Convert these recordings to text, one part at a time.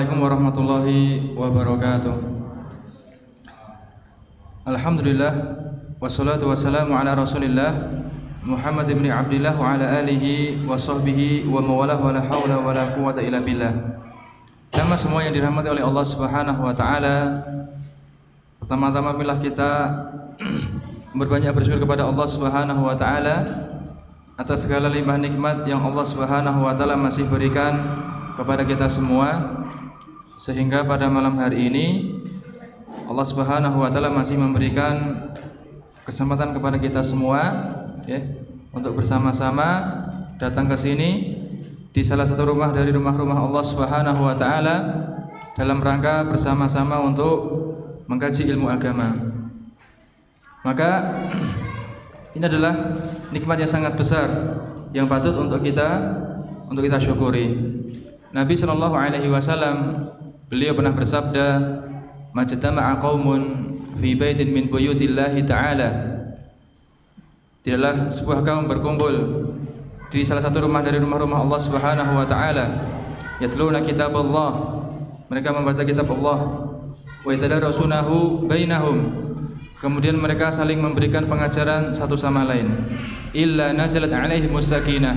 Assalamualaikum warahmatullahi wabarakatuh. Alhamdulillah wassalatu wassalamu ala Rasulillah Muhammad ibn Abdillah wa ala alihi wa sahbihi wa mawalah wa la hawla wa la quwwata illa billah. Jamaah semua yang dirahmati oleh Allah Subhanahu wa taala. Pertama-tama marilah kita berbanyak bersyukur kepada Allah Subhanahu wa taala atas segala limpah nikmat yang Allah Subhanahu wa taala masih berikan kepada kita semua, sehingga pada malam hari ini Allah Subhanahu wa taala masih memberikan kesempatan kepada kita semua ya, untuk bersama-sama datang ke sini di salah satu rumah dari rumah-rumah Allah Subhanahu wa taala dalam rangka bersama-sama untuk mengkaji ilmu agama. Maka ini adalah nikmat yang sangat besar yang patut untuk kita syukuri. Nabi sallallahu alaihi wasallam beliau pernah bersabda, "Majtama'a qaumun fi baitin min buyutillahi ta'ala." Tidaklah sebuah kaum berkumpul di salah satu rumah dari rumah-rumah Allah Subhanahu wa taala, yatluna kitaballah, mereka membaca kitab Allah, wa yatadarasunahu bainahum, kemudian mereka saling memberikan pengajaran satu sama lain, illa nazalat alaihimus sakinah,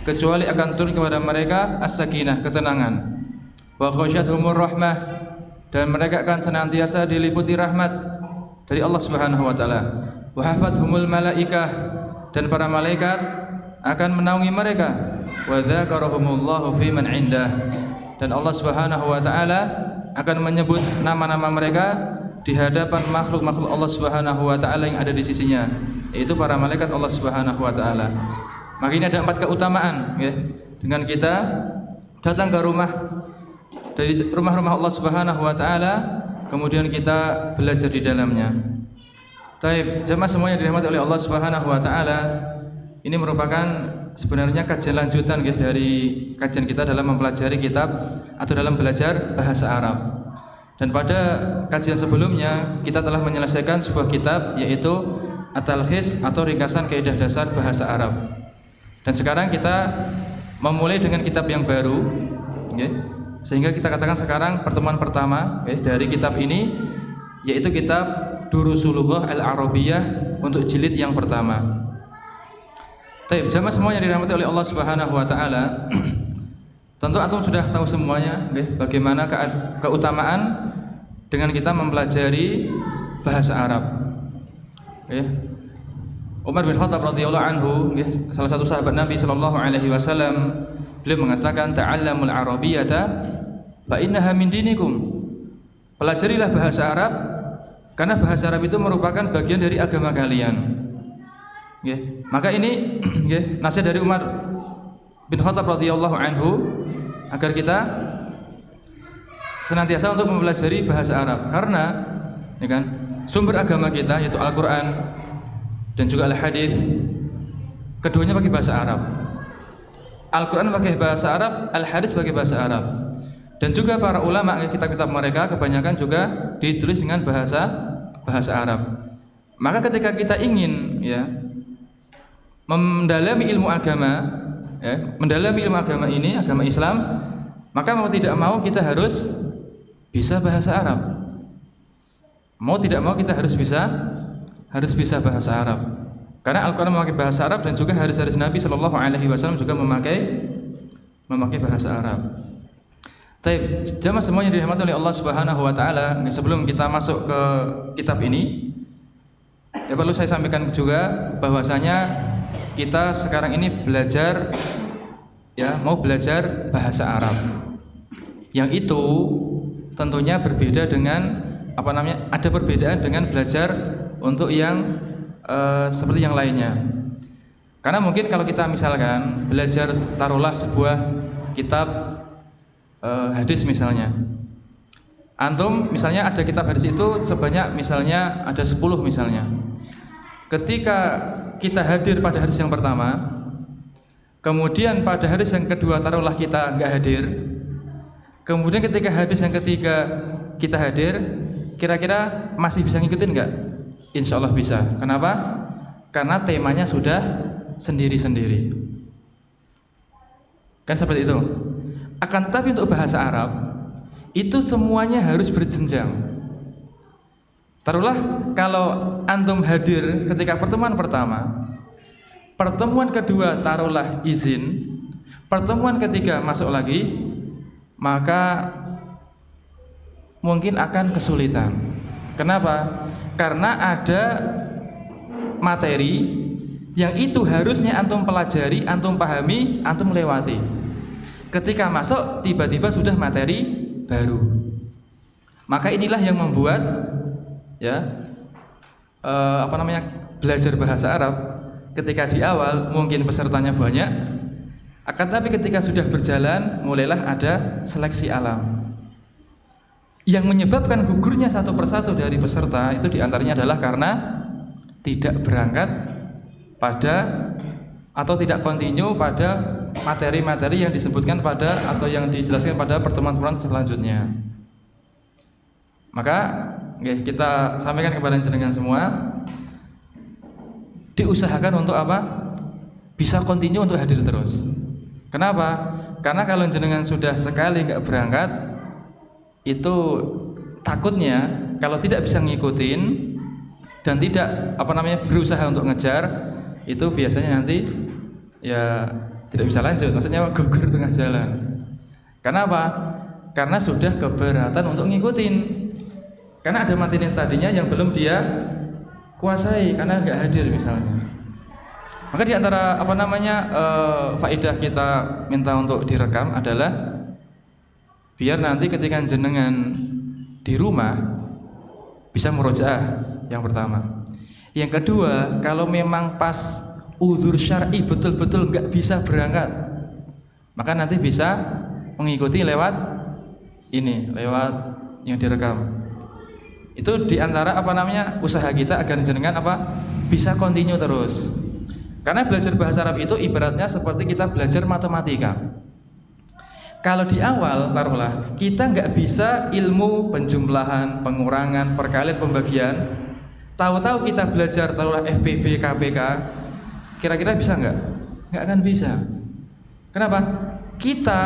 kecuali akan turun kepada mereka as-sakinah, ketenangan, wa khasyathumur rahmah, dan mereka akan senantiasa diliputi rahmat dari Allah Subhanahu wa taala, wa hafathumul malaikah, dan para malaikat akan menaungi mereka, wa dzakarahumullahu fi man indah, dan Allah Subhanahu wa taala akan menyebut nama-nama mereka di hadapan makhluk-makhluk Allah Subhanahu wa taala yang ada di sisinya, yaitu para malaikat Allah Subhanahu wa taala. Maka ini ada 4 keutamaan ya, dengan kita datang ke rumah dari rumah-rumah Allah Subhanahu wa taala, kemudian kita belajar di dalamnya. Taib, jamaah semuanya dirahmati oleh Allah Subhanahu wa taala. Ini merupakan sebenarnya kajian lanjutan ya, dari kajian kita dalam mempelajari kitab atau dalam belajar bahasa Arab. Dan pada kajian sebelumnya kita telah menyelesaikan sebuah kitab, yaitu At-Talkhis atau ringkasan kaidah dasar bahasa Arab. Dan sekarang kita memulai dengan kitab yang baru okay? Sehingga kita katakan sekarang pertemuan pertama okay, dari kitab ini, yaitu kitab Durusul Lughah Al-Arabiyyah untuk jilid yang pertama. Baik, jamaah semua yang dirahmati oleh Allah Subhanahu wa taala. Tentu antum sudah tahu semuanya okay, bagaimana keutamaan dengan kita mempelajari bahasa Arab. Okay? Umar bin Khattab radhiyallahu anhu, salah satu sahabat Nabi sallallahu alaihi wasallam, beliau mengatakan, "Ta'allamul arabiyyata fa innaha min dinikum." Pelajarilah bahasa Arab karena bahasa Arab itu merupakan bagian dari agama kalian. Maka ini nasihat dari Umar bin Khattab radhiyallahu anhu agar kita senantiasa untuk mempelajari bahasa Arab, karena ya kan, sumber agama kita yaitu Al-Qur'an dan juga Al-Hadits, keduanya pakai bahasa Arab. Al-Quran pakai bahasa Arab, Al-Hadits pakai bahasa Arab. Dan juga para ulama, kitab-kitab mereka kebanyakan juga ditulis dengan bahasa Arab. Maka ketika kita ingin ya mendalami ilmu agama, ya, mendalami ilmu agama ini, agama Islam, maka mau tidak mau kita harus bisa bahasa Arab. Mau tidak mau kita harus bisa bahasa Arab, karena Al-Quran memakai bahasa Arab dan juga hadis-hadis Nabi Sallallahu Alaihi Wasallam juga memakai bahasa Arab. Taib, jamaah semuanya dirahmati oleh Allah Subhanahu Wa Taala. Sebelum kita masuk ke kitab ini, ya perlu saya sampaikan juga bahwasanya kita sekarang ini belajar, ya mau belajar bahasa Arab, yang itu tentunya berbeda dengan ada perbedaan dengan belajar untuk yang seperti yang lainnya. Karena mungkin kalau kita misalkan belajar, taruhlah sebuah kitab hadis misalnya, antum misalnya ada kitab hadis itu sebanyak misalnya ada 10 misalnya. Ketika kita hadir pada hadis yang pertama, kemudian pada hadis yang kedua taruhlah kita nggak hadir, kemudian ketika hadis yang ketiga kita hadir, kira-kira masih bisa ngikutin nggak? Insya Allah bisa. Kenapa? Karena temanya sudah sendiri-sendiri. Kan seperti itu. Akan tetapi untuk bahasa Arab, itu semuanya harus berjenjang. Taruhlah kalau antum hadir ketika pertemuan pertama, pertemuan kedua taruhlah izin, pertemuan ketiga masuk lagi, maka mungkin akan kesulitan. Kenapa? Karena ada materi yang itu harusnya antum pelajari, antum pahami, antum lewati. Ketika masuk tiba-tiba sudah materi baru. Maka inilah yang membuat belajar bahasa Arab ketika di awal mungkin pesertanya banyak, akan tapi ketika sudah berjalan mulailah ada seleksi alam. Yang menyebabkan gugurnya satu persatu dari peserta itu diantaranya adalah karena tidak berangkat pada atau tidak kontinu pada materi-materi yang disebutkan pada atau yang dijelaskan pada pertemuan-pertemuan selanjutnya. Maka kita sampaikan kepada jenengan semua, diusahakan untuk apa? Bisa kontinu untuk hadir terus. Kenapa? Karena kalau jenengan sudah sekali nggak berangkat, itu takutnya kalau tidak bisa ngikutin dan tidak berusaha untuk ngejar, itu biasanya nanti ya tidak bisa lanjut, maksudnya gugur tengah jalan. Kenapa? Karena sudah keberatan untuk ngikutin. Karena ada materi tadinya yang belum dia kuasai karena nggak hadir misalnya. Maka di antara faedah kita minta untuk direkam adalah biar nanti ketika jenengan di rumah bisa murojaah yang pertama. Yang kedua, kalau memang pas udzur syar'i betul-betul nggak bisa berangkat, maka nanti bisa mengikuti lewat yang direkam. Itu diantara usaha kita agar jenengan bisa kontinu terus. Karena belajar bahasa Arab itu ibaratnya seperti kita belajar matematika. Kalau di awal taruhlah kita nggak bisa ilmu penjumlahan, pengurangan, perkalian, pembagian, tahu-tahu kita belajar taruhlah FPB, KPK, kira-kira bisa nggak? Nggak akan bisa. Kenapa? Kita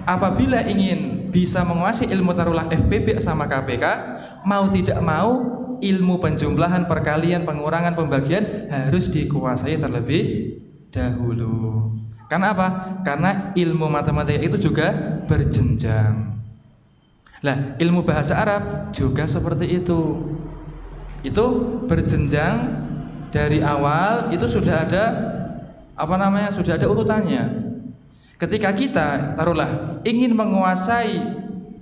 apabila ingin bisa menguasai ilmu taruhlah FPB sama KPK, mau tidak mau ilmu penjumlahan, perkalian, pengurangan, pembagian harus dikuasai terlebih dahulu. Karena apa? Karena ilmu matematika itu juga berjenjang. Lah, ilmu bahasa Arab juga seperti itu. Itu berjenjang dari awal, itu sudah ada sudah ada urutannya. Ketika kita taruhlah ingin menguasai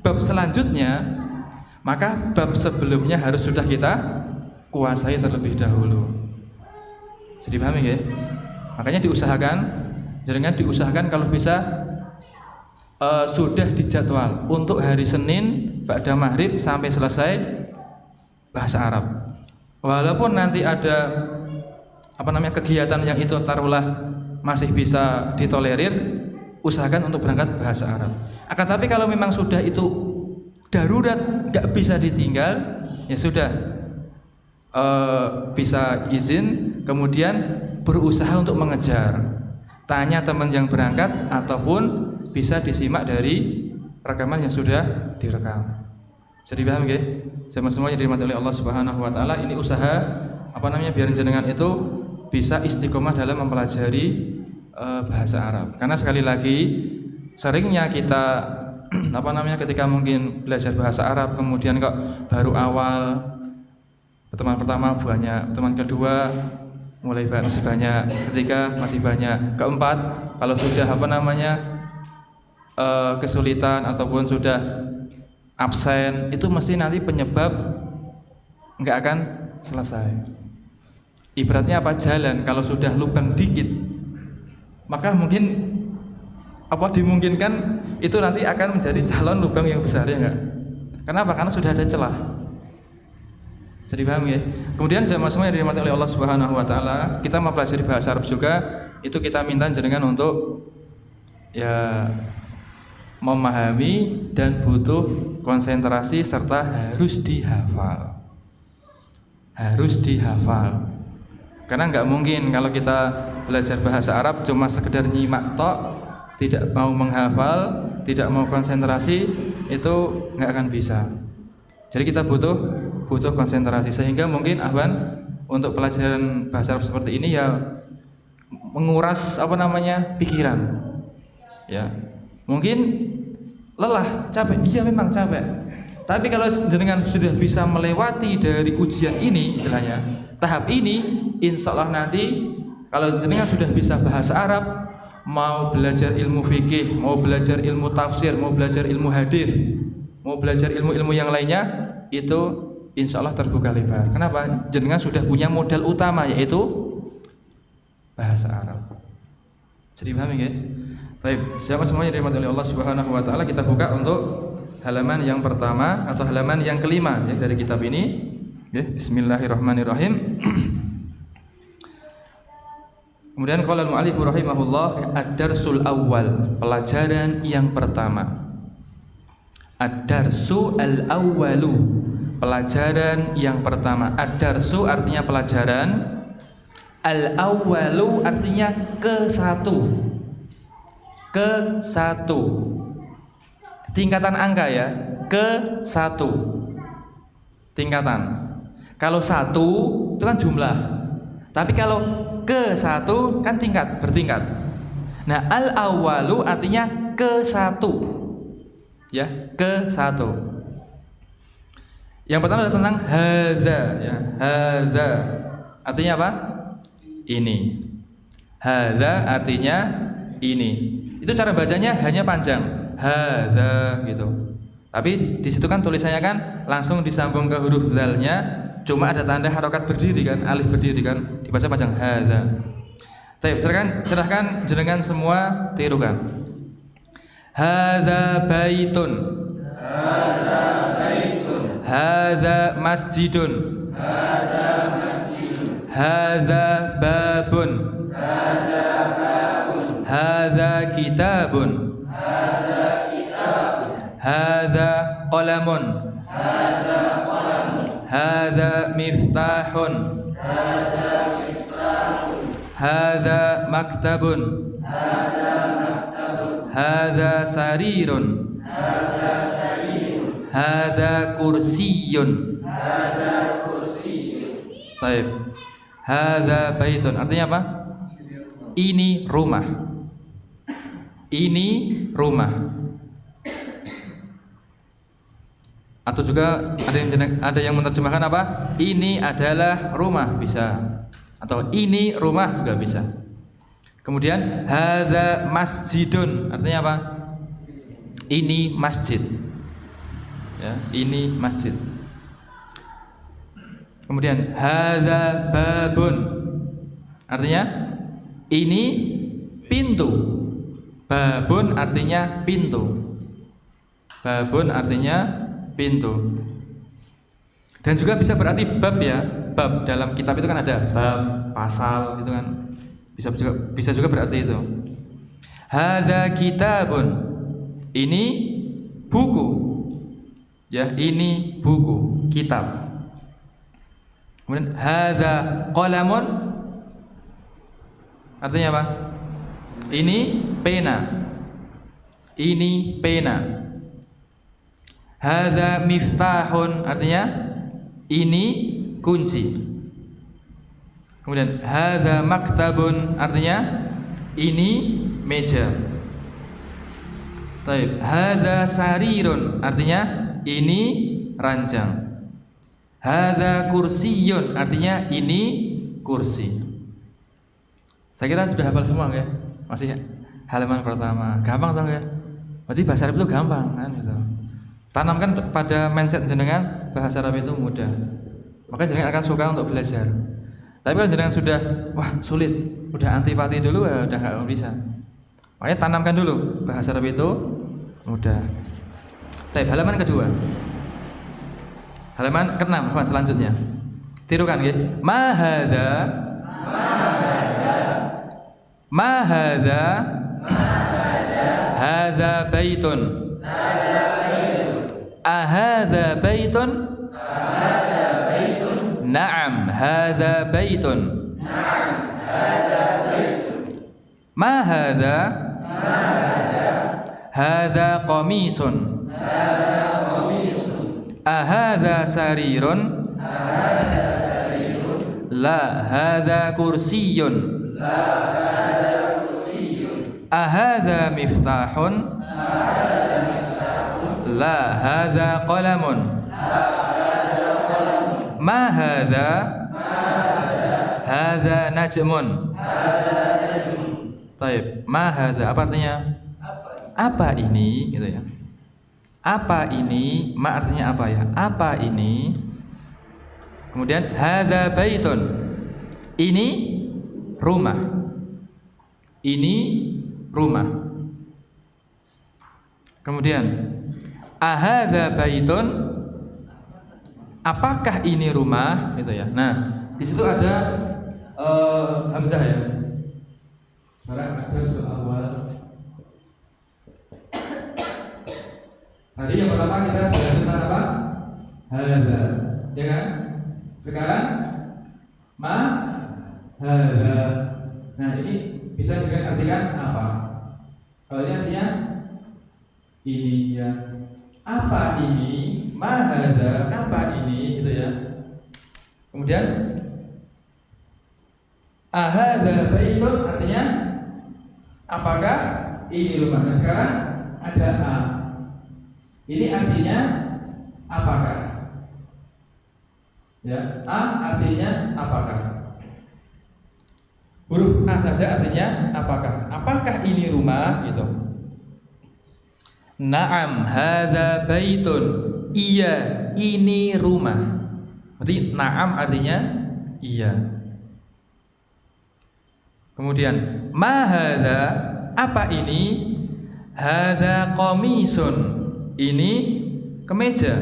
bab selanjutnya, maka bab sebelumnya harus sudah kita kuasai terlebih dahulu. Jadi pahami ya? Makanya diusahakan kalau bisa sudah dijadwal untuk hari Senin ba'da maghrib sampai selesai bahasa Arab. Walaupun nanti ada kegiatan yang itu taruhlah masih bisa ditolerir, usahakan untuk berangkat bahasa Arab. Akan tapi kalau memang sudah itu darurat nggak bisa ditinggal, ya sudah bisa izin kemudian berusaha untuk mengejar. Tanya teman yang berangkat ataupun bisa disimak dari rekaman yang sudah direkam. Jadi paham nggih? Semua yang dirahmati oleh Allah Subhanahu wa taala, ini usaha biar jenengan itu bisa istiqomah dalam mempelajari bahasa Arab. Karena sekali lagi seringnya kita ketika mungkin belajar bahasa Arab kemudian kok baru awal, pertemuan pertama banyak, pertemuan kedua mulai masih banyak, ketiga masih banyak, keempat kalau sudah kesulitan ataupun sudah absen, itu mesti nanti penyebab nggak akan selesai. Ibaratnya jalan kalau sudah lubang dikit, maka mungkin dimungkinkan itu nanti akan menjadi calon lubang yang besar, ya enggak? Kenapa? Karena sudah ada celah. Jadi paham ya? Kemudian semua yang dirahmati oleh Allah Subhanahu wa taala, kita mempelajari bahasa Arab juga, itu kita minta jenengan untuk memahami dan butuh konsentrasi serta harus dihafal. Harus dihafal. Karena nggak mungkin kalau kita belajar bahasa Arab cuma sekedar nyimak tok, tidak mau menghafal, tidak mau konsentrasi itu nggak akan bisa. Jadi kita butuh konsentrasi, sehingga mungkin Ahwan untuk pelajaran bahasa Arab seperti ini ya menguras pikiran. Ya. Mungkin lelah, capek. Iya memang capek. Tapi kalau jenengan sudah bisa melewati dari ujian ini, istilahnya tahap ini, insya Allah nanti kalau jenengan sudah bisa bahasa Arab, mau belajar ilmu fikih, mau belajar ilmu tafsir, mau belajar ilmu hadis, mau belajar ilmu-ilmu yang lainnya, itu insya Allah terbuka lebar. Kenapa? Jenengan sudah punya modal utama, yaitu bahasa Arab. Jadi paham ya? Baik, siapa semuanya dirahmati oleh Allah Subhanahu wa taala, kita buka untuk halaman yang pertama atau halaman yang kelima ya dari kitab ini. Ya, bismillahirrahmanirrahim. Kemudian qala al-mu'allif rahimahullah, ad-darsul awwal, pelajaran yang pertama. Ad-darsu al-awwalu, pelajaran yang pertama. Ad-darsu artinya pelajaran, al-awwalu artinya ke satu. Ke satu. Tingkatan angka ya, ke satu. Tingkatan. Kalau satu itu kan jumlah. Tapi kalau ke satu kan tingkat, bertingkat. Nah, al-awwalu artinya ke satu. Ya, ke satu. Yang pertama adalah tentang hadza ya. Hadza artinya apa? Ini. Hadza artinya ini. Itu cara bacanya hanya panjang. Hadza gitu. Tapi di situ kan tulisannya kan langsung disambung ke huruf dzalnya, cuma ada tanda harokat berdiri kan, alif berdiri kan, dibaca panjang hadza. Baik, serahkan jenengan semua tirukan. Hadza baitun. Hadza baitun. Hadza masjidun. Hadza masjidun. Hadza babun. Hadza babun. Hadza kitabun. Hadza kitabun. Hadza qalamun. Hadza qalamun. Hadza miftahun. Hadza miftahun. Hadza maktabun. Hadza maktabun. Hadza sarirun. Hadza sarirun. Hadza kursiyun. Hadza kursiyun. Baik. Hadza baitun artinya apa? Ini rumah. Ini rumah. Atau juga ada yang menerjemahkan apa? Ini adalah rumah, bisa. Atau ini rumah juga bisa. Kemudian hadza masjidun artinya apa? Ini masjid. Ya, ini masjid. Kemudian hadza babun artinya ini pintu. Babun artinya pintu. Babun artinya pintu. Dan juga bisa berarti bab ya. Bab dalam kitab itu kan ada bab, pasal itu kan. Bisa juga berarti itu. Hadza kitabun. Ini buku. Ya, ini buku, kitab. Kemudian hadza qalamun artinya apa? Ini pena. Ini pena. Hadza miftahun artinya ini kunci. Kemudian hadza maktabun artinya ini meja. Baik, hadza sarirun artinya ini ranjang. Hadza kursiyun artinya ini kursi. Saya kira sudah hafal semua ya? Masih halaman pertama. Gampang toh ya? Berarti bahasa Arab itu gampang kan gitu. Tanamkan pada mindset jenengan bahasa Arab itu mudah. Maka jenengan akan suka untuk belajar. Tapi kalau jenengan sudah wah sulit, udah antipati dulu ya udah enggak bisa. Makanya tanamkan dulu bahasa Arab itu mudah. Baik, halaman kedua. Halaman ke-6 selanjutnya. Tirukan nggih. Ma hadza Ma hadza hadza baitun. Ahadza baitun? Na'am, hadza baitun. Ma hadza Hadza qamisun. Ahadza sarirun. La hadza kursiyun. Ahadza miftahun. La hadza qalamun. Ma hadza. Hadza najmun. Taib. Ma hadza apa artinya? Apa ini gitu ya. Apa ini? Ma artinya apa ya? Apa ini? Kemudian hadza baitun. Ini rumah. Ini rumah. Kemudian ahadza baitun. Apakah ini rumah? Gitu ya. Nah, di situ ada hamzah ya. Sekarang ada surah awal. Tadi yang pertama kita belajar tentang apa? Hadza, ya kan? Sekarang ma hadza. Nah, ini bisa juga artikan apa? Kalau ini artinya ini ya. Apa ini? Ma hadza, apa ini? Gitu ya. Kemudian ahadza baitun artinya apakah ini rumah? Nah, sekarang ada a. Ini artinya apakah? Ya, a artinya apakah? Huruf a saja artinya apakah? Apakah ini rumah? Gitu. Naam hadza baitun. Iya, ini rumah. Berarti naam artinya iya. Kemudian ma hadza, apa ini? Hadza qamisun. Ini kemeja.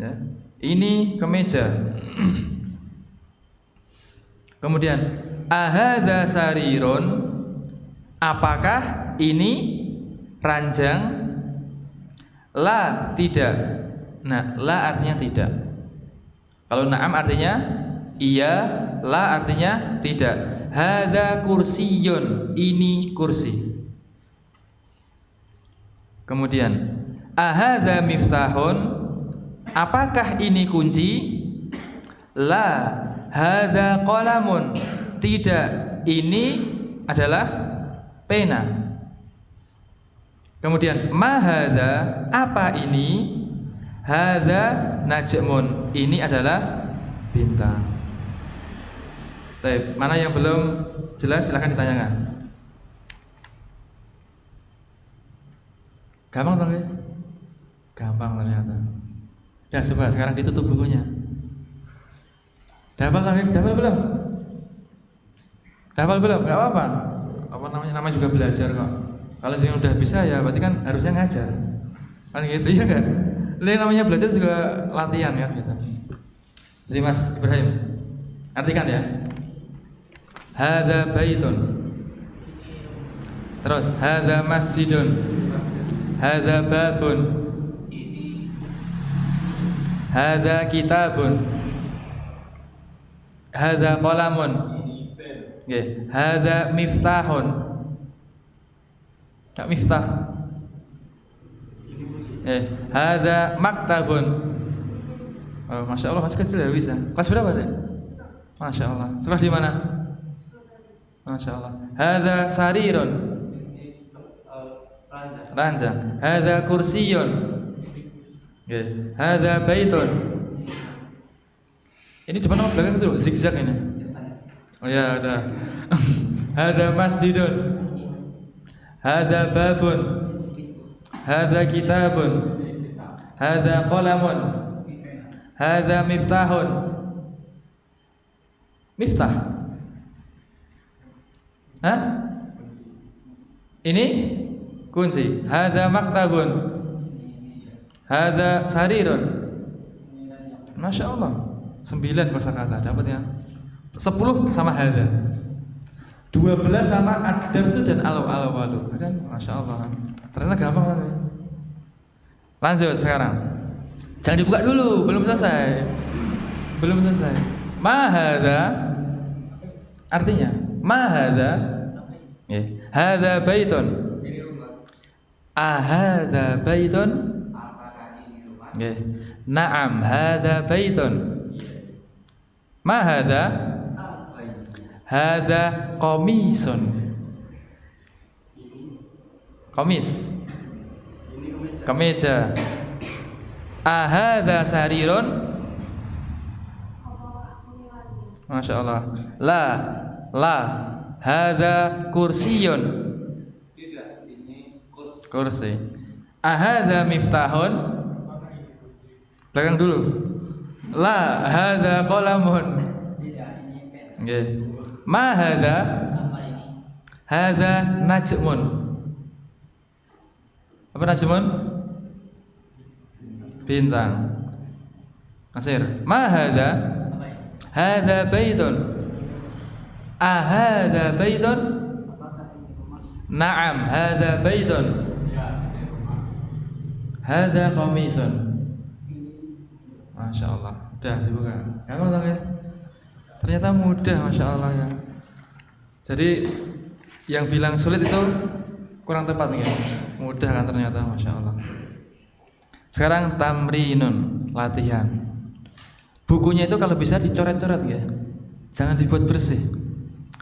Ya, ini kemeja. Kemudian ahadza sarirun. Apakah ini ranjang? La, tidak. Nah, la artinya tidak. Kalau na'am artinya iya, la artinya tidak. Hadza kursiyun. Ini kursi. Kemudian ahadza miftahun. Apakah ini kunci? La, hadza qalamun. Tidak, ini adalah pena. Kemudian ma hadza, apa ini? Hadza najmun. Ini adalah bintang. Baik, mana yang belum jelas silahkan ditanyakan. Gampang dong ya? Gampang ternyata. Ya coba sekarang ditutup bukunya. Dafal dong, dafal belum? Dafal belum? Gak apa-apa. Apa namanya juga belajar kok. Kalau yang udah bisa ya berarti kan harusnya ngajar. Kan gitu ya enggak? Yang namanya belajar juga latihan kan gitu. Jadi Mas Ibrahim, artikan ya. Hadza baitun. Terus hadza masjidun. Hadza babun. Hadza kitabun. Hadza qalamun. Nggih, hadza miftahun. Kak miftah. Hadza maktabun. Oh, Masya Allah, masih kecil ya bisa. Kelas berapa deh? Masya Allah. Sekolah di mana? Masya Allah. Hadza sarirun. Ranjang. Hadza kursiyun. Oke. Hadza baitun. Ini depan sama belakang itu zigzag ini. Oh ya udah. Hadza masjidun. Hadza babun. Hadza kitabun. Hadza qalamun. Hadza miftahun. Miftah. Hah? Ini kunci. Hadza maktabun. Hadza sarirun. Masya Allah. 9 kosakata dapatnya. 10 sama hadza. 12 sama ad-darsu dan alu-alu. Kan Masya Allah. Ternyata gampang kan. Lanjut sekarang. Jangan dibuka dulu, belum selesai. Belum selesai. Ma hadza artinya ma hadza. Hadza baitun. Ahadza baitun? Nggih. Na'am, hadza baitun. Ma hadza? Hadza qamisun. Qamis. Kemeja. Ahadza sarirun? Masya Allah. La. Hadza kursiyun. Kursi. Ahadza miftahun? Belakang dulu. La, hadza qalamun. Nggih. Ma hadza? Hadza najmun. Apa najmun? Bintang. Nasir. Ma hadza? Hadza baitun. Ahadza baitun? Na'am, hadza baitun. Hadza qamisun. Masya Allah. Udah dibuka. Gampang dong ya? Ternyata mudah, Masya Allah ya. Jadi yang bilang sulit itu kurang tepat nih ya. Mudah kan ternyata, Masya Allah. Sekarang tamrinun, latihan. Bukunya itu kalau bisa dicoret-coret ya. Jangan dibuat bersih.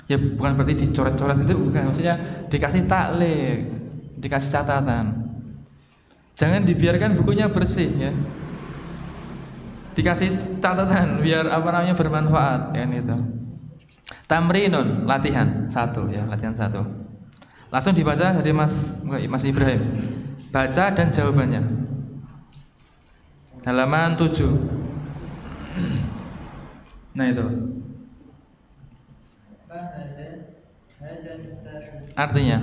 Ya bukan berarti dicoret-coret itu bukan, maksudnya dikasih taklek, dikasih catatan. Jangan dibiarkan bukunya bersih ya. Dikasih catatan biar bermanfaat kan itu. Tamrinun, latihan 1 ya, latihan 1. Langsung dibaca dari Mas Ibrahim. Baca dan jawabannya. Halaman 7. Nah itu. Artinya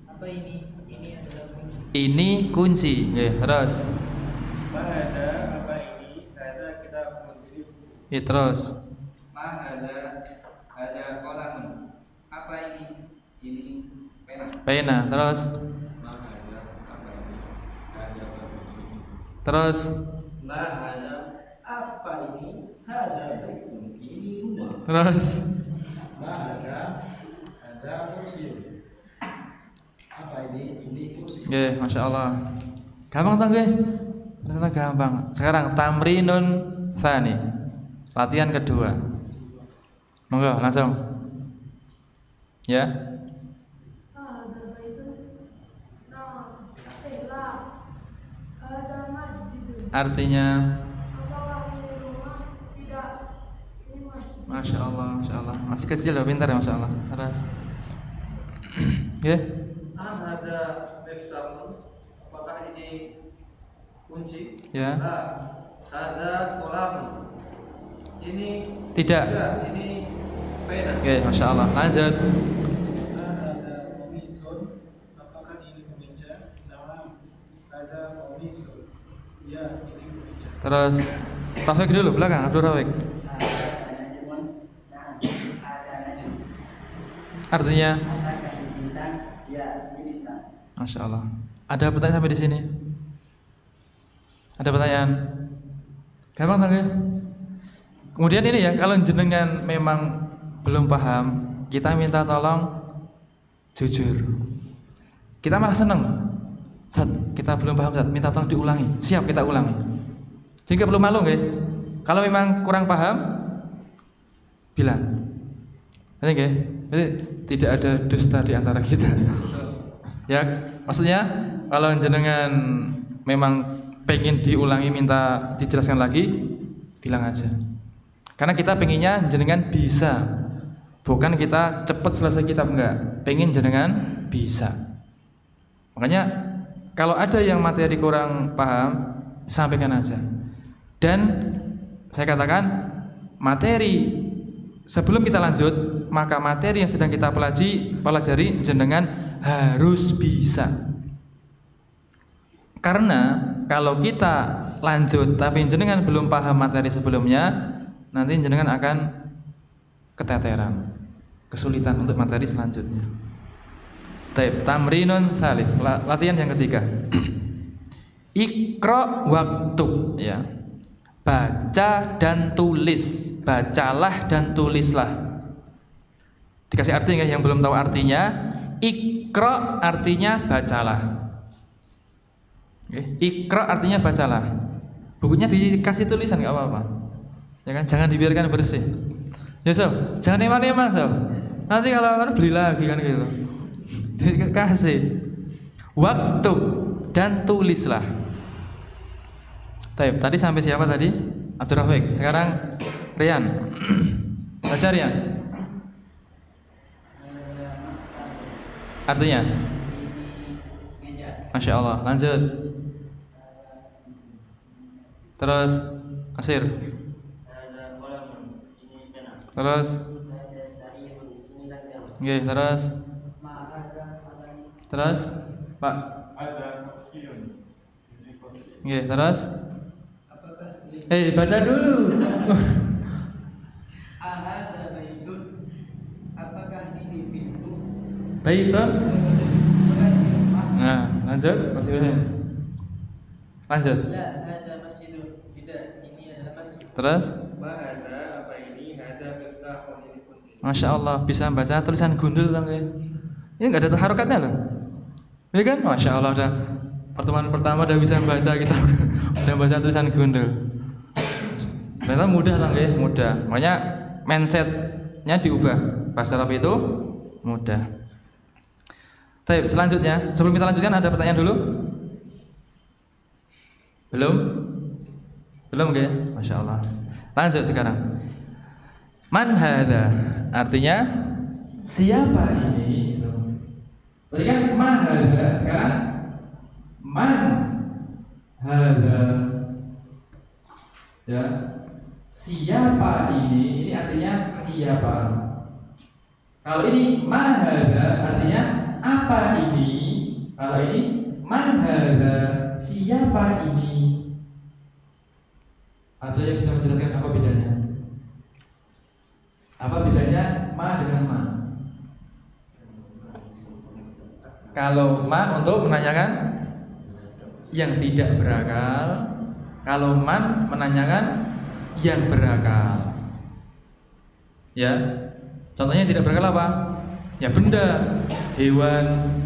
apa ini? Ini adalah kunci. Ini kunci. Ya, terus. Apa ini? Kita menjadi. Ya, terus. Ada kolam. Apa ini? Ini pena. Pena, terus. Terus. Apa ini? Ada baikun. Ini rumah. Terus. Ada kursi. Apa ini? Ini kursi. Oke, Masya Allah. Gampang tak gue? Ternyata gampang. Sekarang tamrinun tsani. Latihan kedua. Monggo langsung. Ya. Artinya Masya Allah, Masya Allah. Masih kecil ya, pintar ya, Masya Allah. Terus. Ya. Ada miftahun. Apakah ini kunci? Ya. Ada kolam. Ini Tidak. Ini pena. Oke, Masya Allah. Lanjut. Ada komisun. Apakah ini kemeja? Salam. Ada komisun. Ya, ini kemeja. Terus Rafiq dulu belakang, Abdul Rafiq. Artinya Masya Allah. Ada pertanyaan sampai di sini? Ada pertanyaan? Gampang tak ya? Kemudian ini ya, kalau jenengan memang belum paham, kita minta tolong jujur. Kita malah seneng. Saat kita belum paham, saat minta tolong diulangi. Siap, kita ulangi. Jadi nggak perlu malu nggak? Kalau memang kurang paham, bilang. Nanti nggak? Jadi tidak ada dusta di antara kita. Ya, maksudnya kalau jenengan memang pengen diulangi, minta dijelaskan lagi, bilang aja. Karena kita pengennya jenengan bisa, bukan kita cepat selesai kitab, enggak. Pengen jenengan bisa. Makanya kalau ada yang materi kurang paham, sampaikan aja. Dan saya katakan materi sebelum kita lanjut, maka materi yang sedang kita pelajari jenengan harus bisa. Karena kalau kita lanjut tapi jenengan belum paham materi sebelumnya, nanti jenengan akan keteteran, kesulitan untuk materi selanjutnya. Tamrinun tsalits, latihan yang ketiga. Iqra waktu, ya. Baca dan tulis, bacalah dan tulislah. Dikasih arti nggak yang belum tahu artinya? Iqra artinya bacalah. Iqra artinya bacalah. Bukunya dikasih tulisan nggak apa-apa. Ya kan, jangan dibiarkan bersih. Ya sob, jangan eman-eman sob. Nanti kalau kan beli lagi kan gitu. Dikasih. Waktu dan tulislah. Tadi sampai siapa tadi? Abdul Rafiq. Sekarang Rian. Baca Rian. Artinya? Masya Allah. Lanjut. Terus Asir. Terus. Oke, terus. Terus Pak. Oke, terus. Baca dulu. Ahada baitun. Apakah ini pintu? Baitun. Nah, lanjut, Mas Ibrahim. Lanjut. La, hada masjidun. Tidak, ini adalah masjid. Terus? Bahada apa ini? Hada miftahun lil kunci. Masya Allah, bisa baca tulisan gundul kan ya? Ini nggak ada harokatnya loh. Ya kan? Masya Allah, udah pertemuan pertama udah bisa baca kita. Udah baca tulisan gundul. Ternyata mudah kan ya? Mudah. Makanya mindsetnya diubah. Bahasa Arab itu mudah. Baik, selanjutnya, sebelum kita lanjutkan ada pertanyaan dulu? Belum? Belum ya? Masya Allah. Lanjut sekarang. Man hadha, artinya siapa ini? Tadi kan man hadha, sekarang man hadha. Ya. Siapa ini? Ini artinya siapa? Kalau ini man hadha artinya apa ini? Kalau ini man hadha, siapa ini? Ada yang bisa menjelaskan apa bedanya? Apa bedanya ma dengan ma? Kalau ma untuk menanyakan yang tidak berakal, kalau man menanyakan yang berakal. Ya, contohnya yang tidak berakal apa? Ya benda, hewan,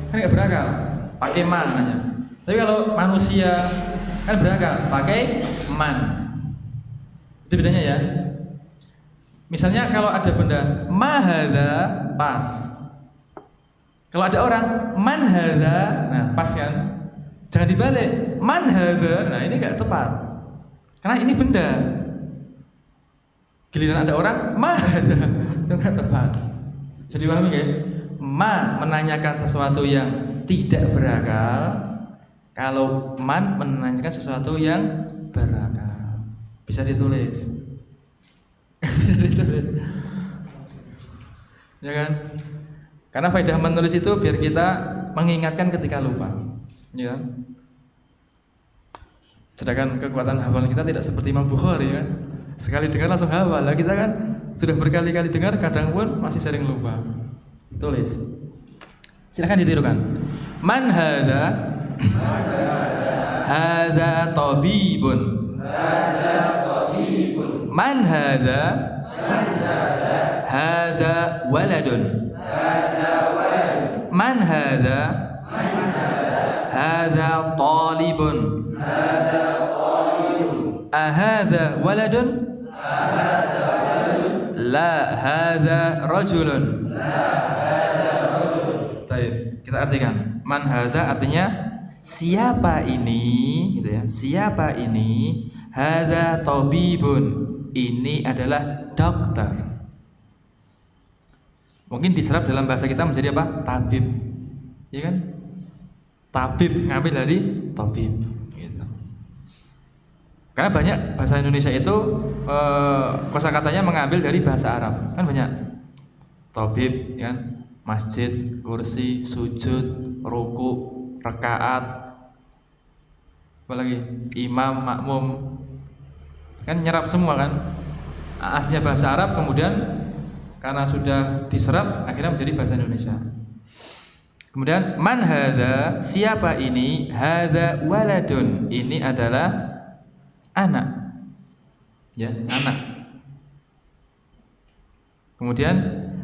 kan nggak berakal, pakai man namanya. Tapi kalau manusia kan berakal, pakai man. Itu bedanya ya. Misalnya kalau ada benda ma hadza, pas. Kalau ada orang man hadza, nah pas kan. Jangan dibalik, man hadza. Nah ini nggak tepat. Karena ini benda. Giliran ada orang ma hadza, itu nggak tepat. Jadi pahami ya? Ma menanyakan sesuatu yang tidak berakal. Kalau man menanyakan sesuatu yang berakal. Bisa ditulis. Bisa ditulis. Ya kan? Karena faedah menulis itu biar kita mengingatkan ketika lupa. Ya. Sedangkan kekuatan hafalan kita tidak seperti Imam Bukhari kan. Sekali dengar langsung hafal. Lah kita kan sudah berkali-kali dengar, kadang pun masih sering lupa. Tulis. Silakan ditirukan. Man hadza? Hadza tabibun. Man hadza? Hadza waladun. Man hadza? Hadza talibun. Ahadza waladun? La hadza rajulun. Baik, kita artikan. Man hadza artinya siapa ini, gitu ya. Siapa ini? Hadza tabibun. Ini adalah dokter. Mungkin diserap dalam bahasa kita menjadi apa? Tabib. Ya kan? Tabib ngambil dari tabib gitu. Karena banyak bahasa Indonesia itu kosakatanya mengambil dari bahasa Arab. Kan banyak. Tabib ya kan? Masjid, kursi, sujud, ruku, rakaat, apalagi imam, makmum, kan nyerap semua kan. Aslinya bahasa Arab, kemudian karena sudah diserap akhirnya menjadi bahasa Indonesia. Kemudian man hadza, siapa ini? Hadza waladun, ini adalah anak. Ya, anak. Kemudian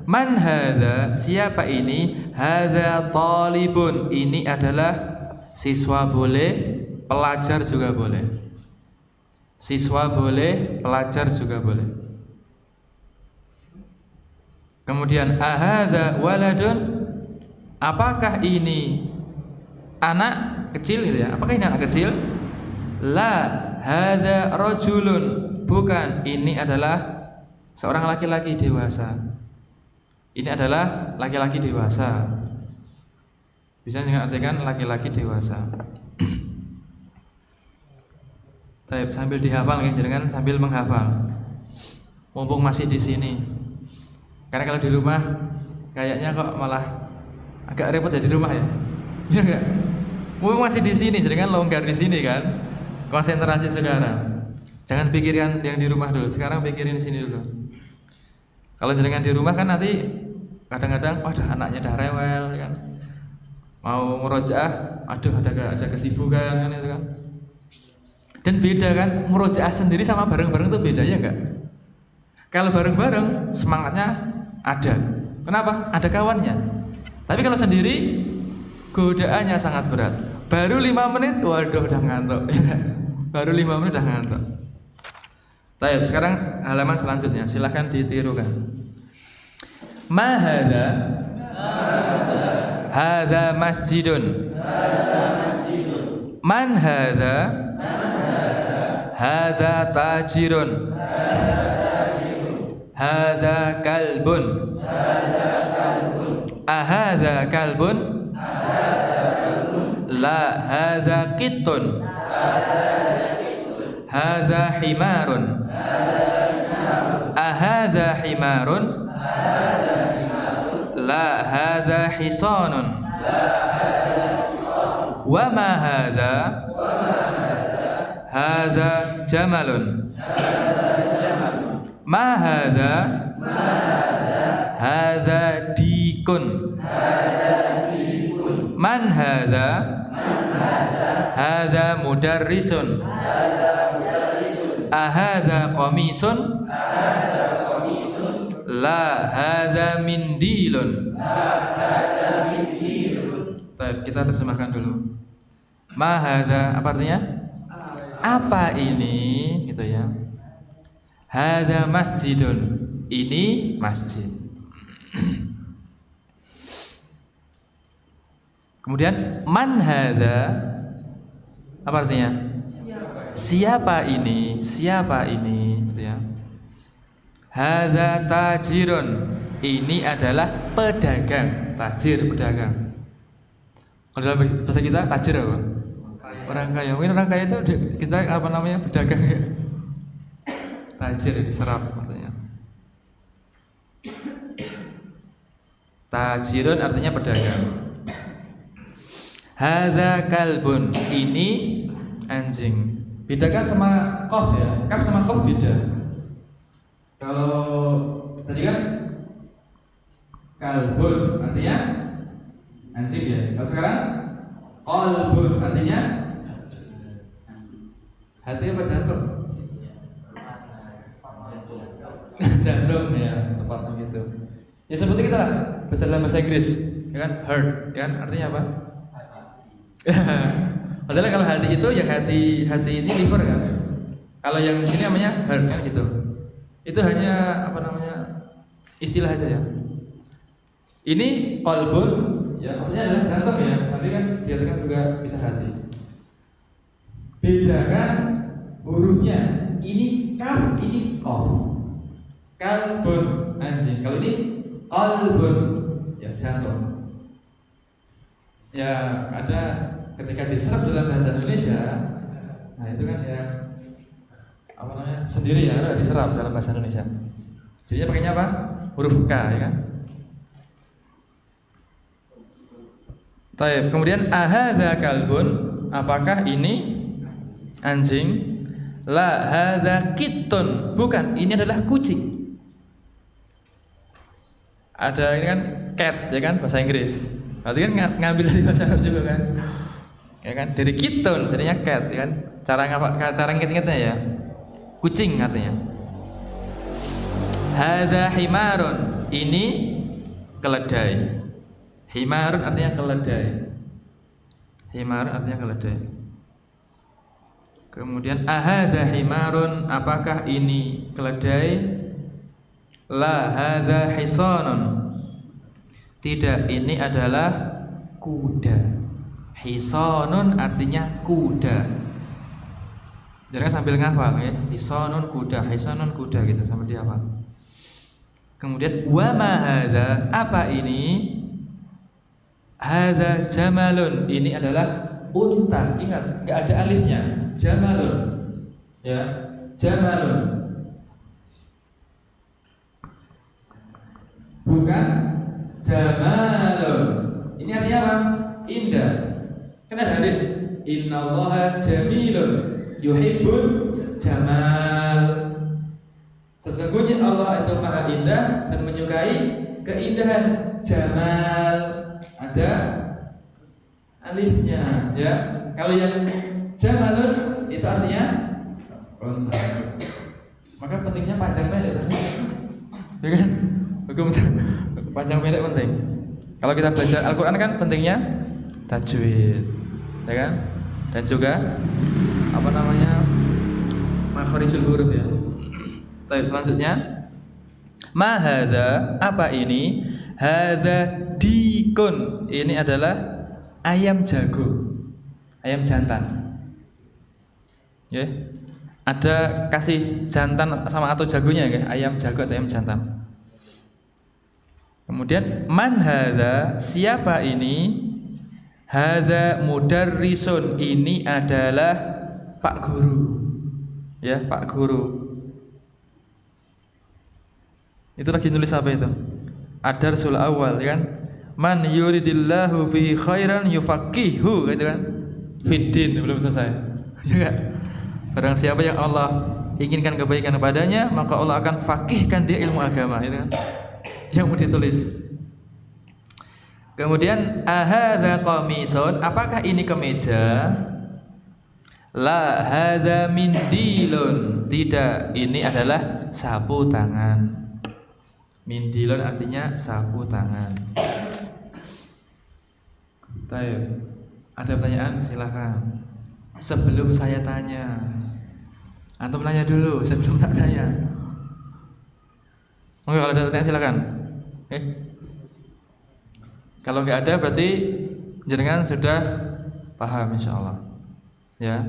man hadza, siapa ini? Hadza talibun, ini adalah siswa boleh pelajar juga boleh. Siswa boleh, pelajar juga boleh. Kemudian ahadza waladun, apakah ini anak kecil gitu ya? Apakah ini anak kecil? La hadza rajulun, bukan, ini adalah seorang laki-laki dewasa. Ini adalah laki-laki dewasa. Bisa juga artikan laki-laki dewasa. Baik, sambil dihafal ya, jangan sambil menghafal. Mumpung masih di sini. Karena kalau di rumah kayaknya kok malah agak repot ya di rumah ya. Iya enggak? Mumpung masih di sini, jangan longgar di sini kan. Konsentrasi sekarang. Jangan pikirkan yang di rumah dulu. Sekarang pikirin sini dulu. Kalau jangan di rumah kan nanti kadang-kadang waduh anaknya dah rewel kan. Mau murojaah, aduh ada kesibukan kan itu kan. Dan beda kan, murojaah sendiri sama bareng-bareng itu beda ya enggak? Kalau bareng-bareng semangatnya ada. Kenapa? Ada kawannya. Tapi kalau sendiri godaannya sangat berat. Baru 5 menit, waduh udah ngantuk. Baru 5 menit udah ngantuk. Baik, sekarang halaman selanjutnya, silahkan ditirukan. Ma hadza? Hadza masjidun. Man hadza? Hadza tajirun. Hadza kalbun. Ahadza kalbun? La hadza kittun. Hadza himarun. Ahadza himarun? La hadza hisanun. Wa ma hadza? Hadza jamalun. Ma hadza? Hadza dikun. Man hadza? Hadza mudarrisun. Ahadza qamisun? La hadza mindilun. Baik, kita terjemahkan dulu. Ma hadza apa artinya? Apa ini gitu ya. Hadza masjidun, ini masjid. Kemudian man hadza apa artinya? Siapa ini? Siapa ini gitu ya. Hadza tajirun, ini adalah pedagang. Tajir, pedagang. Kalau dalam bahasa kita tajir apa? Orang kaya. Mungkin orang kaya itu kita apa namanya? Pedagang ya. Tajir, diserap maksudnya. Tajirun artinya pedagang. Hadza kalbun, ini anjing. Bedakan sama qaf ya. Kaf sama qaf beda. Kalau tadi kan kalbun artinya anjing ya. Kalau sekarang qalbun artinya hati apa jantung? Jantung ya, tepatnya gitu. Ya seperti kita lah, dalam bahasa Inggris, ya kan, heart, ya kan, artinya apa? Padahal kalau hati itu yang hati ini liver kan. Kalau yang ini namanya heart kan gitu. Itu hanya apa namanya istilah aja ya. Ini qalbun, ya maksudnya adalah jantung ya. Tapi kan dia kan juga bisa hati. Bedakan hurufnya. Ini kaf, ini qaf. Kalbun anjing. Kalau ini qalbun ya jantung. Ya ada ketika diserap dalam bahasa Indonesia, nah itu kan ya apa namanya sendiri ya udah diserap dalam bahasa Indonesia. Jadinya pakainya apa? Huruf K ya kan. Taib. Kemudian ahadza kalbun, apakah ini anjing? La hadza kittun, bukan, ini adalah kucing. Ada ini kan cat ya kan bahasa Inggris. Berarti kan ngambil dari bahasa Arab juga kan. Ya kan dari kittun jadinya cat ya kan. Cara inget-ingetnya ya. Kucing artinya. Hadza himarun, ini keledai. Himarun artinya keledai. Himarun artinya keledai. Kemudian ahadza himarun, apakah ini keledai? La hadza hisanun, tidak, ini adalah kuda. Hisanun artinya kuda. Jangan sambil ngafal ya. Hisanun kuda, hisanun kuda gitu sambil dihafal. Kemudian wa ma hadza, apa ini? Hadza jamalun, ini adalah unta. Ingat, enggak ada alifnya. Jamalun. Ya, jamalun. Bukan jamalun. Ini artinya apa? Indah. Kan ada hadis, innallaha jamilun yuhibbul jamal. Sesungguhnya Allah itu maha indah dan menyukai keindahan. Jamal ada alifnya, ya. Kalau yang jamalun itu artinya unta. Maka pentingnya panjang pendek, ya kan? Hukum panjang pendek penting. Kalau kita belajar Al-Quran kan pentingnya tajwid, ya kan? Dan juga apa namanya, makharijul huruf ya. Baik, selanjutnya ma hadza, apa ini? Hadza dikun, ini adalah ayam jago, ayam jantan. Ya. Ada kasih jantan sama atau jagonya ya, ayam jago atau ayam jantan. Kemudian man hadza, siapa ini? Hadza mudarrisun, ini adalah Pak Guru. Ya, Pak Guru. Itu lagi nulis apa itu? Ad-darsul awal, ya kan? Man yuridillahu bihi khairan yufaqihu, gitu kan? Fiddin, belum selesai. Ya enggak? Barang siapa yang Allah inginkan kebaikan kepadanya, maka Allah akan faqihkan dia ilmu agama, gitu kan? Yang mau ditulis. Kemudian ahadza qamisun, apakah ini kemeja? La hadza mindilun, tidak, ini adalah sapu tangan. Mindilun artinya sapu tangan. Baik. Ada pertanyaan? Silakan. Sebelum saya tanya, antum nanya dulu sebelum tak tanya. Oke, kalau ada pertanyaan silakan. Kalau nggak ada berarti jenengan sudah paham insyaallah. Ya.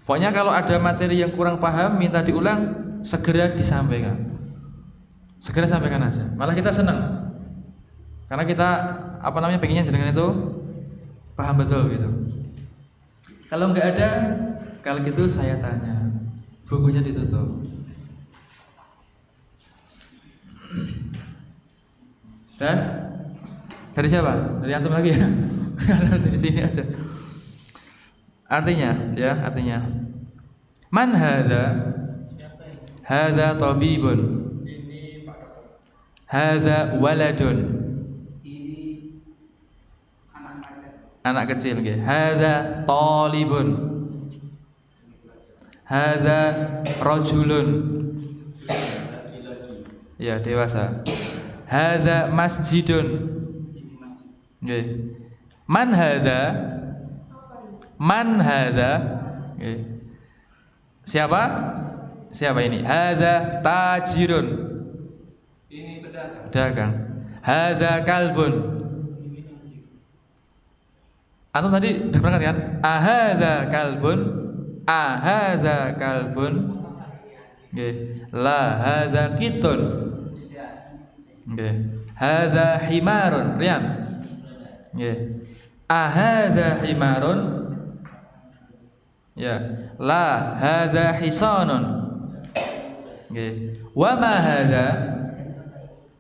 Pokoknya kalau ada materi yang kurang paham minta diulang, segera disampaikan. Segera sampaikan aja. Malah kita senang. Karena kita pengennya jenengan itu paham betul gitu. Kalau nggak ada, kalau gitu saya tanya. Bukunya ditutup. Dan dari siapa? Dari antum lagi ya? Dari sini aja. Artinya man hadza? Hadza tabibun. Hadza waladun. Ini Anak kecil nggih. Hadza talibun. Hadza rajulun. Ya, dewasa. Hadza masjidun. Nggih. Man hadza? Man hadza? Nggih. Siapa? Siapa ini? Hadza tajirun. ini pedagang. Pedagang. Hadza kalbun. Antum tadi udah berangkat kan? Ahadza kalbun. Ahadza kalbun. Nggih. La hadza kitun. Nggih. Hadza himarun. Rian. Nggih. Ahadza himarun. Ya. La hadza hisanun. Nggih. Wa ma hadza,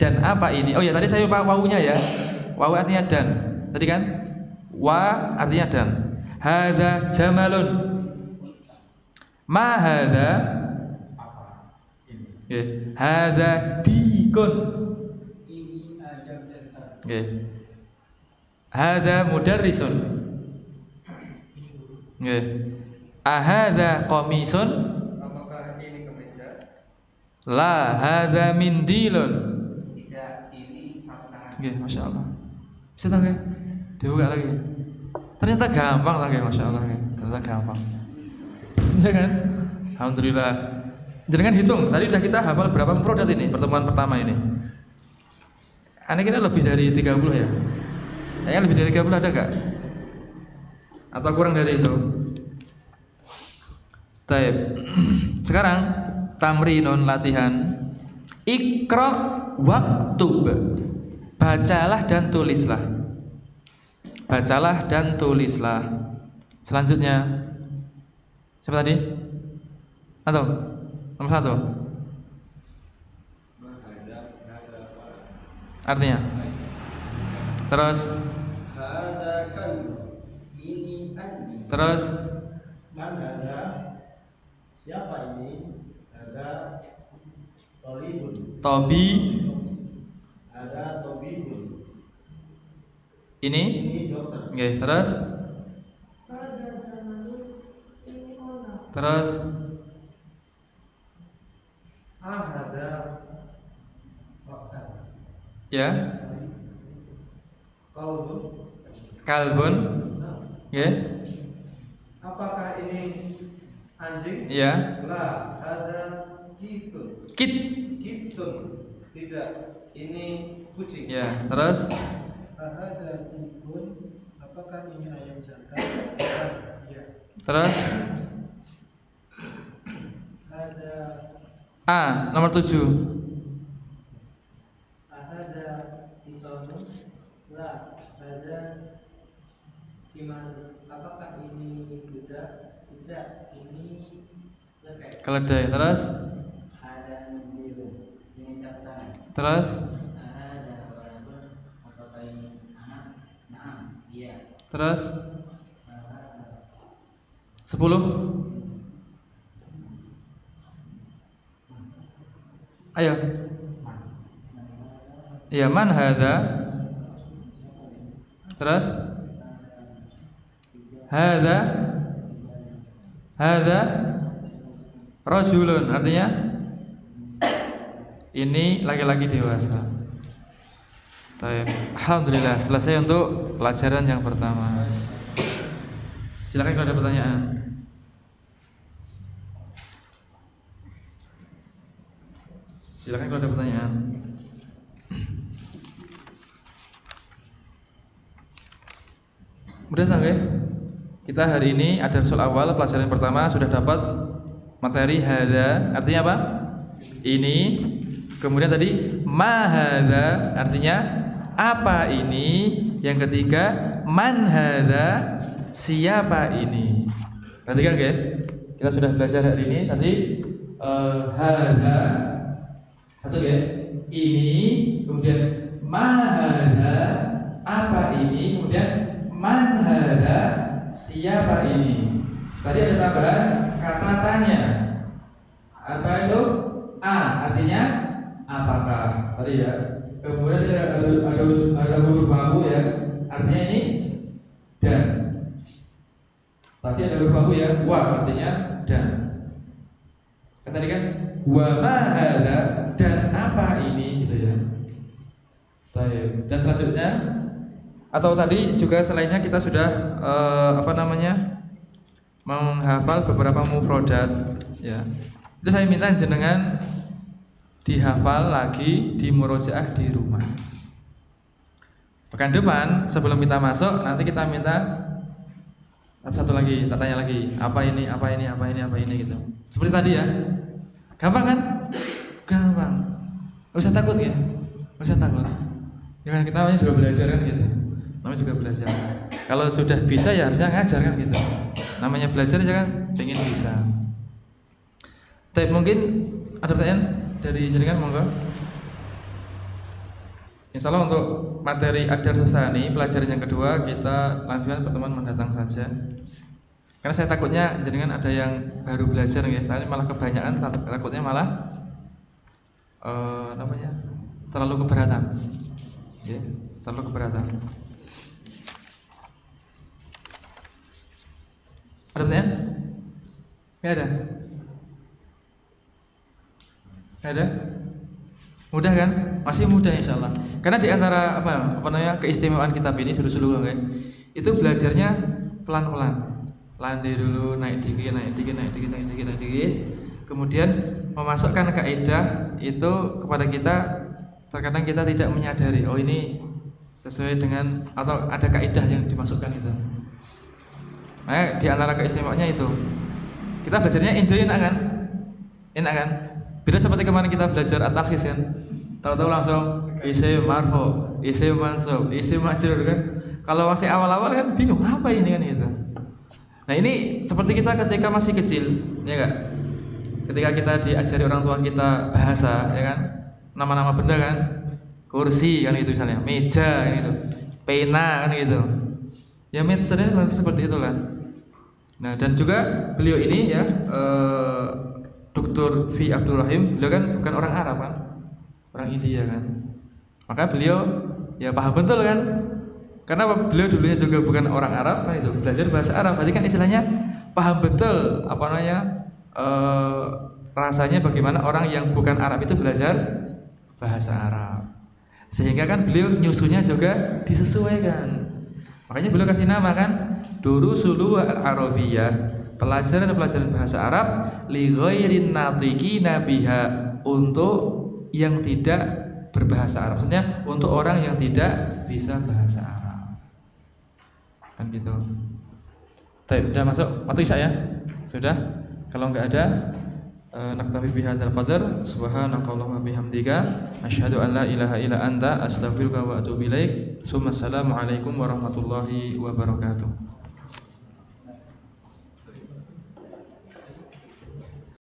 dan apa ini? Oh ya, tadi saya lupa wawunya ya. Wawu artinya dan. Tadi kan? Wa artinya dan. Hadza jamalun. Ma hadza? Nggih. Hadza dikun. Ini ayam jantan. Nggih. Hadza mudarrisun. Nggih. Ahadza qamisun? Apakah ini kemeja? La hadza mindilun. Tidak, ini sapu tangan. Nggih, masyaallah. Bisa tak nggih? Dibuka lagi. Ternyata gampang tak nggih, masyaallah nggih. Ternyata gampang. Ya kan? Alhamdulillah. Jangan hitung. Tadi sudah kita hafal berapa mufradat ini pertemuan pertama ini. Aneh kira lebih dari 30 ya. Kayaknya lebih dari 30 ada enggak? Atau kurang dari itu? Baik. Sekarang tamrinun latihan. Iqra waktub. Bacalah dan tulislah. Bacalah dan tulislah. Selanjutnya siapa tadi? Atau nomor 1. Artinya. Terus. Terus. Mana siapa ini? Ada Tolibun. Tobi. Ada Tobibun. Ini. Dokter. Oke, terus. Terus. Ada Ya. Kalbun. Kalbun. Oke. Apakah ini anjing? Ya. Lah, ada kitun. Kit. Kitun. Tidak. Ini kucing. Ya, terus. Ada kitun. Apakah ini ayam jantan? Ya. Terus. Ada A, nomor 7. Isonu. Lah, ada gimana? Apakah ini kuda? Tidak. Ini lepek. Keledai. Terus. Ada biru. Ini sapu tangan. Terus. Ada orang pun. Apakah ini anak? Nah, iya. Terus. 10. Ayo. Ya, man hadza? Terus? Hadza? Hadza rajulun, artinya ini laki-laki dewasa. Baik. Alhamdulillah, selesai untuk pelajaran yang pertama. Silakan kalau ada pertanyaan. Silakan kalau ada pertanyaan. Mudah tak ya? Kita hari ini ada soal awal pelajaran pertama sudah dapat materi hadza, artinya apa? Ini. Kemudian tadi ma hadza, artinya apa ini? Yang ketiga man hadza, siapa ini? Perhatikan ya. Kita sudah belajar hari ini tadi hadza satu ya, ini, kemudian mahada, apa ini, kemudian man hadza, siapa ini. Tadi ada tambahan kata tanya. Apa itu? A, artinya apakah. Tadi ya. Kemudian ada huruf baku ya, artinya ini dan. Tadi ada huruf baku ya, wa, artinya dan. Kan tadi kan wa ma hadza, dan apa ini gitu ya. Baik. Dan selanjutnya atau tadi juga selainnya kita sudah menghafal beberapa mufradat ya. Itu saya minta jenengan dihafal lagi, di murojaah di rumah. Pekan depan sebelum kita masuk nanti kita minta satu lagi, tanya lagi, apa ini gitu. Seperti tadi ya. Gampang kan? Gampang. Gak usah takut ya. Gak usah takut. Ya kan kita namanya juga belajar kan gitu. Namanya juga belajar. Kalau sudah bisa ya harusnya ngajar kan gitu. Namanya belajar aja kan pengen bisa. Tapi mungkin ada pertanyaan dari jenengan monggo. Insyaallah untuk materi Adar Sosani pelajaran yang kedua kita lanjutkan pertemuan mendatang saja. Karena saya takutnya jenengan ada yang baru belajar ya, tapi malah kebanyakan takutnya malah terlalu keberatan. Ya, terlalu keberatan. Ada pertanyaan? Nggak ada? Nggak ada? Mudah kan? Masih mudah insyaallah. Karena di antara keistimewaan kitab ini Durusul Lughah itu belajarnya pelan-pelan. landai dulu, naik dikit. Kemudian memasukkan kaidah itu kepada kita. Terkadang kita tidak menyadari, oh ini sesuai dengan atau ada kaidah yang dimasukkan itu. Di antara keistimewaannya itu, kita belajarnya enjoy enak kan? Beda seperti kemarin kita belajar at-talkhis kan, tahu-tahu langsung isim marfu, isim mansub, isim majrur kan. Kalau masih awal-awal kan bingung apa ini kan gitu. Nah ini seperti kita ketika masih kecil, ya enggak? Ketika kita diajari orang tua kita bahasa, ya kan? Nama-nama benda kan, kursi kan gitu misalnya, meja kan gitu, pena kan gitu. Ya metodenya seperti itulah. Nah dan juga beliau ini ya Dr. V. Abdul Rahim, beliau kan bukan orang Arab kan, orang India kan. Maka beliau ya paham betul kan, karena beliau dulunya juga bukan orang Arab kan itu, belajar bahasa Arab, berarti kan istilahnya paham betul apa namanya rasanya bagaimana orang yang bukan Arab itu belajar bahasa Arab. Sehingga kan beliau nyusunnya juga disesuaikan. Makanya beliau kasih nama kan Durusulu al-Arabiyyah, pelajaran bahasa Arab li ghairin natiqina biha, untuk yang tidak berbahasa Arab. Maksudnya untuk orang yang tidak bisa bahasa Arab. Kan gitu. Baik, sudah masuk waktu Isya ya? Sudah? Kalau enggak ada naktafi bihadzal qadar. Subhanakallahumma bihamdika asyhadu an la ilaha illa anta astaghfiruka wa atubu ilaik. Assalamualaikum warahmatullahi wabarakatuh.